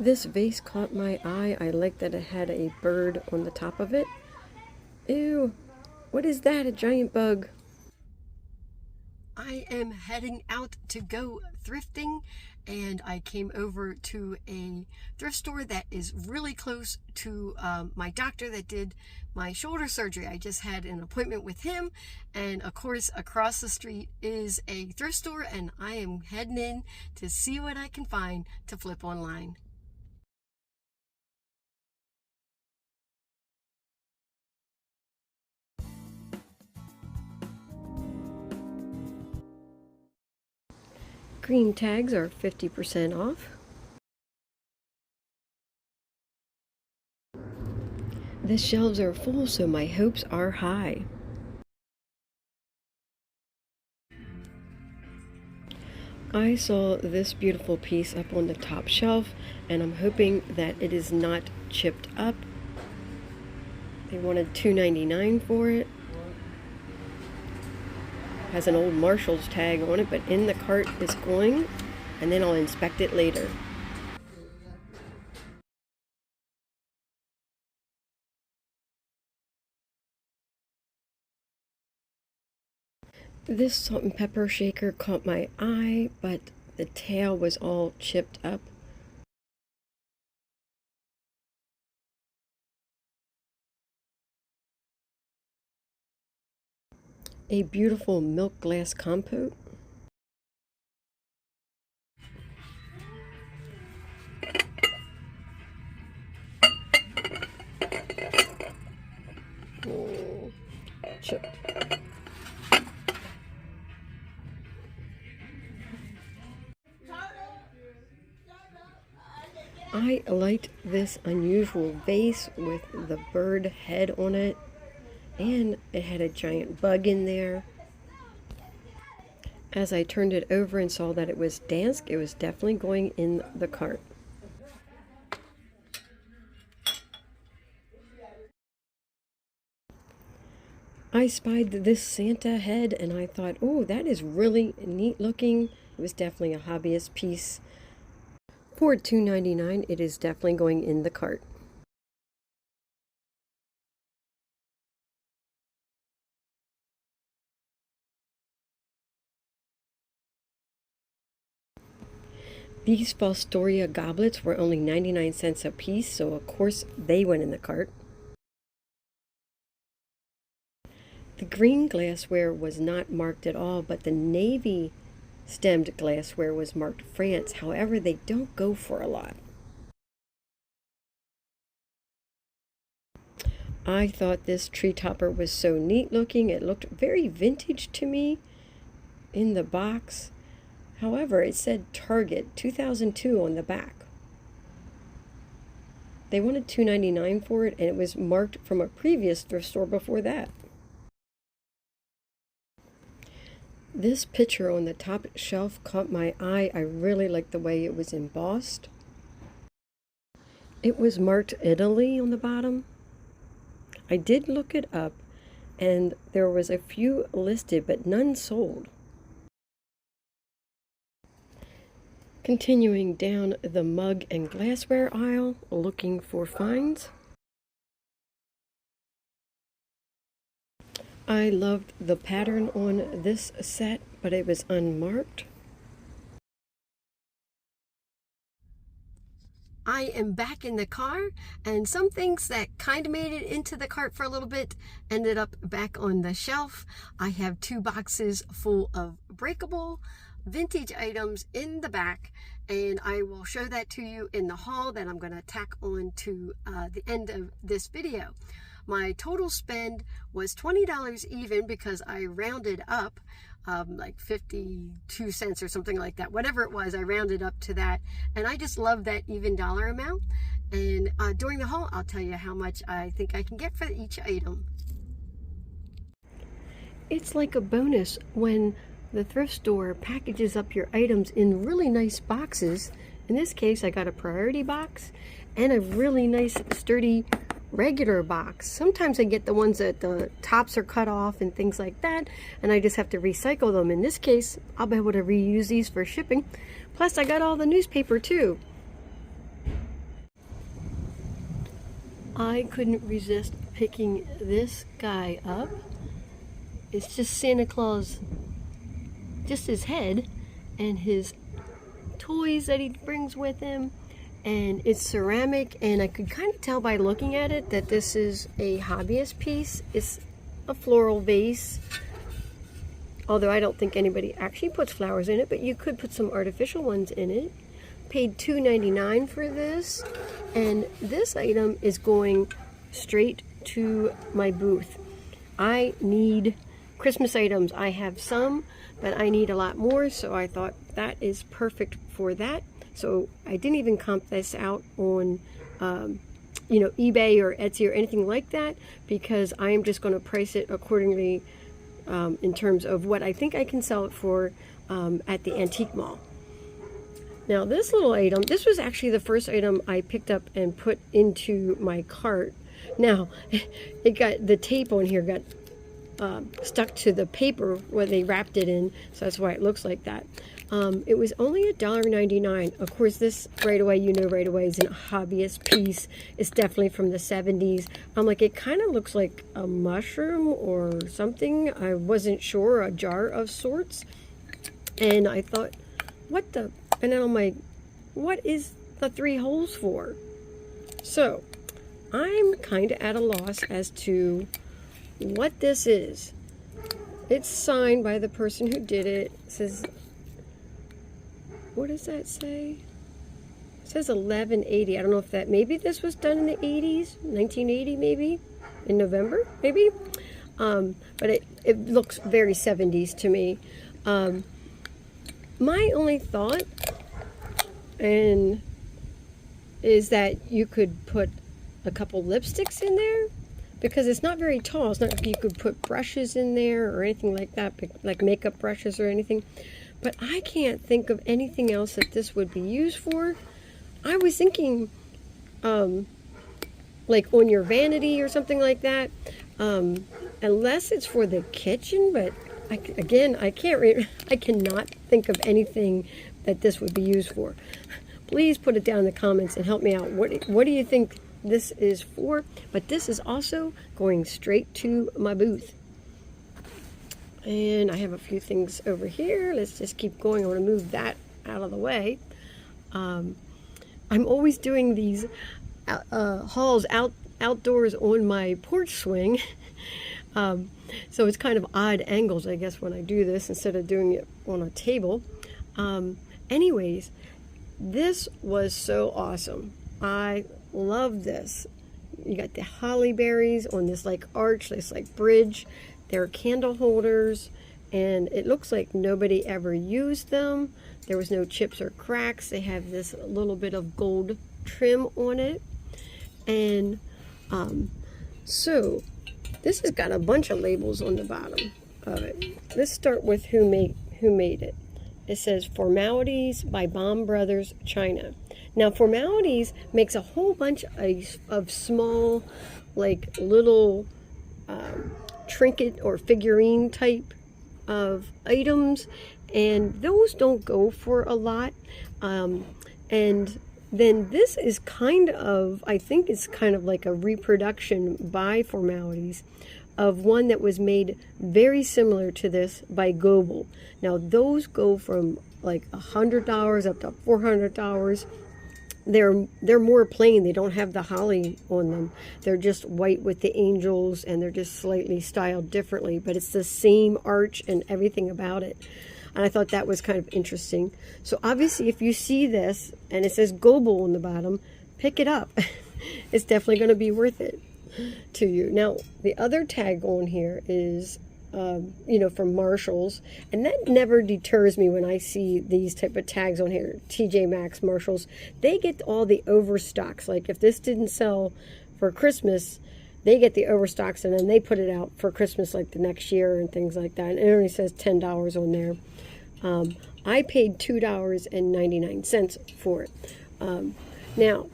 This vase caught my eye. I like that it had a bird on the top of it. Ew, what is that? A giant bug. I am heading out to go thrifting, and I came over to a thrift store that is really close to my doctor that did my shoulder surgery. I just had an appointment with him, and of course across the street is a thrift store, and I am heading in to see what I can find to flip online. Green tags are 50% off. The shelves are full, so my hopes are high. I saw this beautiful piece up on the top shelf, and I'm hoping that it is not chipped up. They wanted $2.99 for it. Has an old Marshall's tag on it, but in the cart is going, and then I'll inspect it later. This salt and pepper shaker caught my eye, but the tail was all chipped up. A beautiful milk glass compote. Oh, chipped. I liked this unusual vase with the bird head on it, and it had a giant bug in there. As I turned it over and saw that it was Dansk, it was definitely going in the cart. I spied this Santa head and I thought, oh, that is really neat looking. It was definitely a hobbyist piece. For $2.99, it is definitely going in the cart. These Fostoria goblets were only 99 cents a piece, so of course they went in the cart. The green glassware was not marked at all, but the navy stemmed glassware was marked France. However, they don't go for a lot. I thought this tree topper was so neat looking. It looked very vintage to me in the box. However, it said Target 2002 on the back. They wanted $2.99 for it, and it was marked from a previous thrift store before that. This picture on the top shelf caught my eye. I really liked the way it was embossed. It was marked Italy on the bottom. I did look it up, and there was a few listed, but none sold. Continuing down the mug and glassware aisle, looking for finds. I loved the pattern on this set, but it was unmarked. I am back in the car, and some things that kind of made it into the cart for a little bit ended up back on the shelf. I have 2 boxes full of breakable vintage items in the back, and I will show that to you in the haul that I'm going to tack on to the end of this video. My total spend was $20 even because I rounded up like 52 cents or something like that. Whatever it was, I rounded up to that, and I just love that even dollar amount. And during the haul, I'll tell you how much I think I can get for each item. It's like a bonus when the thrift store packages up your items in really nice boxes. In this case, I got a priority box and a really nice sturdy regular box. Sometimes I get the ones that the tops are cut off and things like that, and I just have to recycle them. In this case, I'll be able to reuse these for shipping. Plus, I got all the newspaper too. I couldn't resist picking this guy up. It's just Santa Claus, just his head and his toys that he brings with him. And it's ceramic, and I could kind of tell by looking at it that this is a hobbyist piece. It's a floral vase, although I don't think anybody actually puts flowers in it, but you could put some artificial ones in it. Paid $2.99 for this, and this item is going straight to my booth. I need Christmas items. I have some, but I need a lot more, so I thought that is perfect for that. So I didn't even comp this out on eBay or Etsy or anything like that, because I am just going to price it accordingly in terms of what I think I can sell it for at the antique mall. Now this little item, this was actually the first item I picked up and put into my cart. Now it got, the tape on here got stuck to the paper where they wrapped it in, so that's why it looks like that. It was only $1.99. Of course, this right away, you know right away, is a hobbyist piece. It's definitely from the 70s. I'm like, it kind of looks like a mushroom or something. I wasn't sure, a jar of sorts. And I thought, what the? And then I'm like, what is the 3 holes for? So I'm kind of at a loss as to what this is. It's signed by the person who did it. It says, what does that say? It says 1180. I don't know if that, maybe this was done in the 80s, 1980 maybe, in November maybe. But it looks very 70s to me. My only thought is that you could put a couple lipsticks in there, because it's not very tall. It's not like you could put brushes in there or anything like that, like makeup brushes or anything. But I can't think of anything else that this would be used for. I was thinking like on your vanity or something like that, unless it's for the kitchen. But I cannot think of anything that this would be used for. Please put it down in the comments and help me out. What do you think this is for? But this is also going straight to my booth. And I have a few things over here. Let's just keep going. I want to move that out of the way. I'm always doing these hauls outdoors on my porch swing. So it's kind of odd angles, I guess, when I do this instead of doing it on a table. Anyways, this was so awesome. I love this. You got the holly berries on this like arch, this like bridge. They're candle holders, and it looks like nobody ever used them. There was no chips or cracks. They have this little bit of gold trim on it. And so this has got a bunch of labels on the bottom of it. Let's start with who made it. It says Formalities by Baum Brothers, China. Now Formalities makes a whole bunch of small, like little trinket or figurine type of items, and those don't go for a lot. And then this is kind of, I think it's kind of like a reproduction by Formalities of one that was made very similar to this by Goebel. Now those go from like $100 up to $400. They're more plain. They don't have the holly on them. They're just white with the angels, and they're just slightly styled differently, but it's the same arch and everything about it. And I thought that was kind of interesting. So obviously if you see this and it says Goebel on the bottom, pick it up. It's definitely going to be worth it to you. Now the other tag on here is from Marshalls, and that never deters me when I see these type of tags on here. TJ Maxx, Marshalls, they get all the overstocks. Like if this didn't sell for Christmas, they get the overstocks, and then they put it out for Christmas like the next year and things like that. And it only says $10 on there. I paid $2.99 for it. Now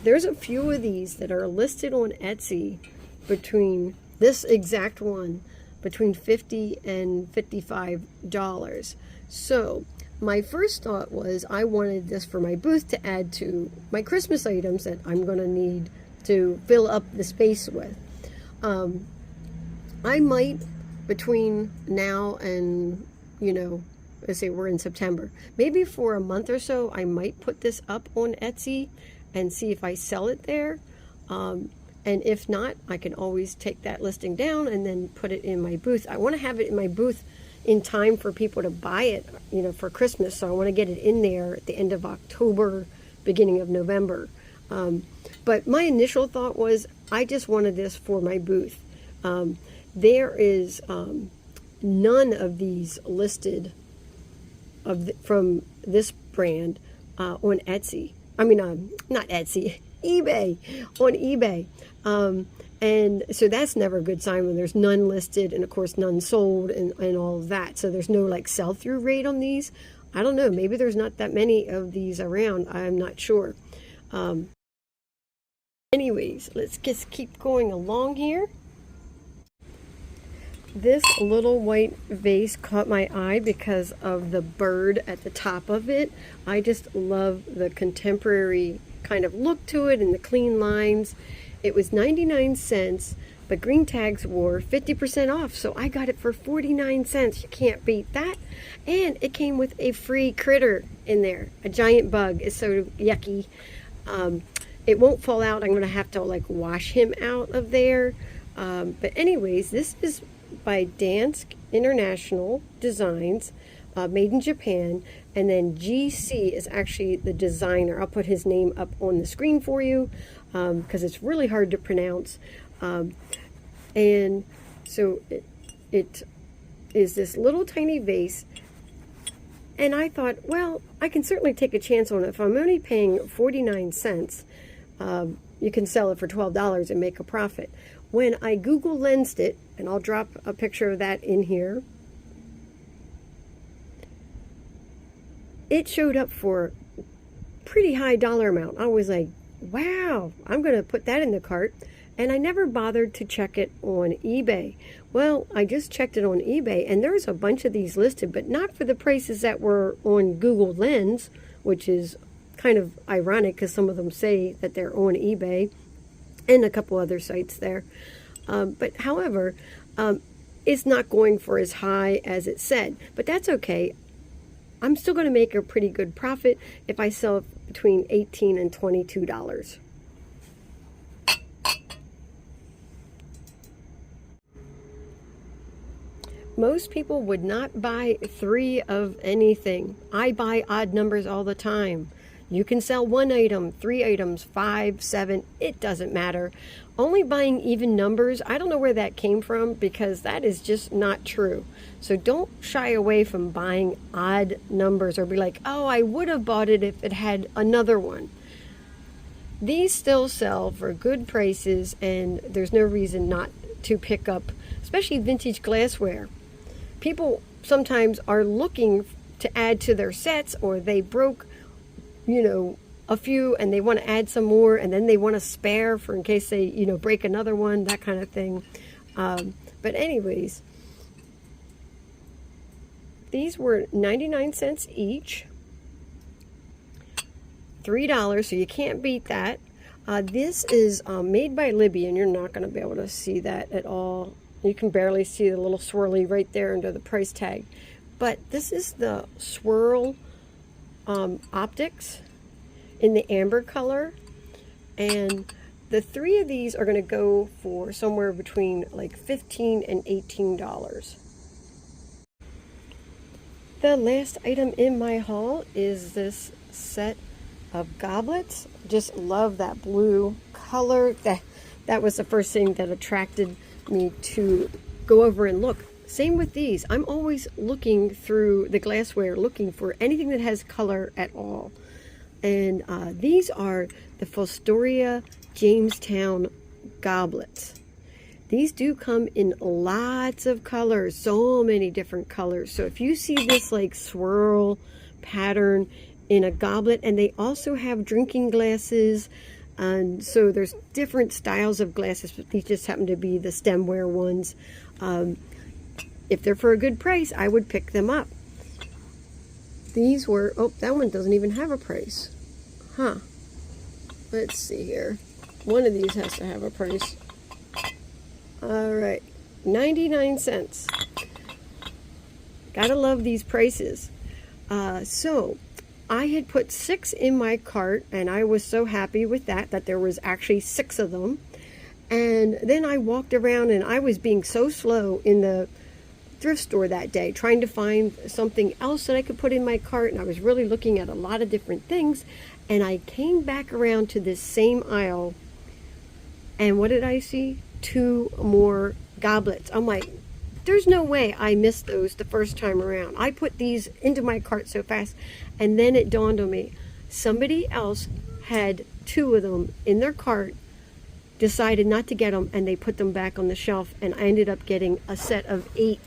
there's a few of these that are listed on Etsy between this exact one, between $50 and $55. So my first thought was I wanted this for my booth to add to my Christmas items that I'm going to need to fill up the space with. I might, between now and, you know, let's say we're in September, maybe for a month or so, I might put this up on Etsy and see if I sell it there. And if not, I can always take that listing down and then put it in my booth. I want to have it in my booth in time for people to buy it, you know, for Christmas. So I want to get it in there at the end of October, beginning of November. But my initial thought was I just wanted this for my booth. There is none of these listed from this brand on Etsy. I mean, not Etsy, eBay, on eBay. And so that's never a good sign when there's none listed and, of course, none sold and all of that. So there's no, like, sell-through rate on these. I don't know. Maybe there's not that many of these around. I'm not sure. Anyways, let's just keep going along here. This little white vase caught my eye because of the bird at the top of it. I just love the contemporary kind of look to it and the clean lines. It was 99 cents, but green tags were 50% off, so I got it for 49 cents. You can't beat that. And it came with a free critter in there, a giant bug. It's so yucky. It won't fall out. I'm going to have to, like, wash him out of there. But anyways, this is by Dansk International Designs, made in Japan, and then GC is actually the designer. I'll put his name up on the screen for you because it's really hard to pronounce. And so it is this little tiny vase, and I thought, well, I can certainly take a chance on it. If I'm only paying 49 cents, you can sell it for $12 and make a profit. When I Google Lensed it, and I'll drop a picture of that in here, it showed up for a pretty high dollar amount. I was like, wow, I'm going to put that in the cart. And I never bothered to check it on eBay. Well, I just checked it on eBay, and there's a bunch of these listed, but not for the prices that were on Google Lens, which is kind of ironic because some of them say that they're on eBay and a couple other sites there. But however, it's not going for as high as it said, but that's okay. I'm still going to make a pretty good profit if I sell it between $18 and $22. Most people would not buy 3 of anything. I buy odd numbers all the time. You can sell 1 item, 3 items, 5, 7, it doesn't matter. Only buying even numbers, I don't know where that came from because that is just not true. So don't shy away from buying odd numbers or be like, oh, I would have bought it if it had another one. These still sell for good prices, and there's no reason not to pick up, especially vintage glassware. People sometimes are looking to add to their sets, or they broke, you know, a few and they want to add some more, and then they want to spare for in case they, you know, break another one, that kind of thing. But anyways, these were 99 cents each, $3, so you can't beat that. This is made by Libby, and you're not going to be able to see that at all. You can barely see the little swirly right there under the price tag. But this is the swirl optics in the amber color, and the 3 of these are going to go for somewhere between like $15 and $18. The last item in my haul is this set of goblets. Just love that blue color. That was the first thing that attracted me to go over and look. Same with these. I'm always looking through the glassware, looking for anything that has color at all. And these are the Fostoria Jamestown goblets. These do come in lots of colors, so many different colors. So if you see this like swirl pattern in a goblet, and they also have drinking glasses, and so there's different styles of glasses, but these just happen to be the stemware ones. If they're for a good price, I would pick them up. These were, oh, that one doesn't even have a price. Huh. Let's see here. One of these has to have a price. All right, 99 cents. Gotta love these prices. So I had put 6 in my cart, and I was so happy with that there was actually 6 of them. And then I walked around, and I was being so slow in the thrift store that day, trying to find something else that I could put in my cart, and I was really looking at a lot of different things. And I came back around to this same aisle, and what did I see? 2 more goblets. I'm like, there's no way I missed those the first time around. I put these into my cart so fast, and then it dawned on me, somebody else had 2 of them in their cart, decided not to get them, and they put them back on the shelf, and I ended up getting a set of 8.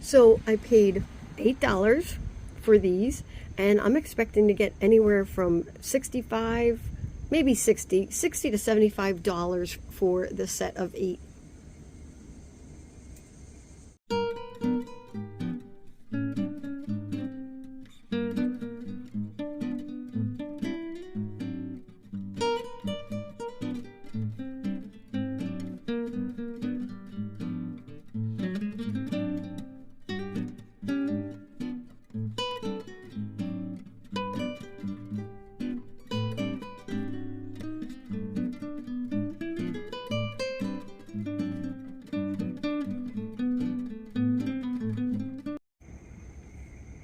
So I paid $8 for these, and I'm expecting to get anywhere from $65, maybe $60 to $75 for the set of 8.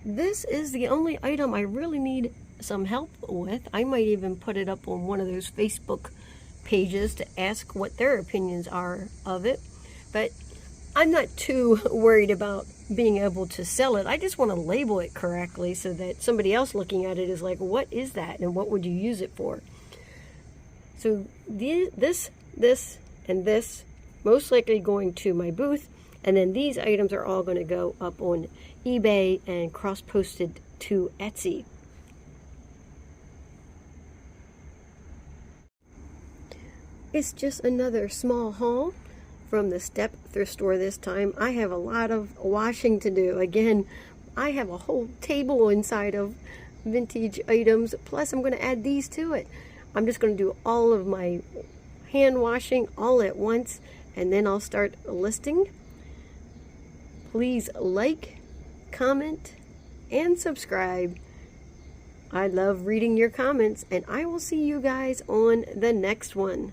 This is the only item I really need some help with. I might even put it up on one of those Facebook pages to ask what their opinions are of it. But I'm not too worried about being able to sell it. I just want to label it correctly so that somebody else looking at it is like, what is that and what would you use it for? So this, and this most likely going to my booth. And then these items are all going to go up on eBay and cross-posted to Etsy. It's just another small haul from the Step thrift store this time. I have a lot of washing to do. Again, I have a whole table inside of vintage items. Plus, I'm going to add these to it. I'm just going to do all of my hand washing all at once, and then I'll start listing. Please like, comment, and subscribe. I love reading your comments, and I will see you guys on the next one.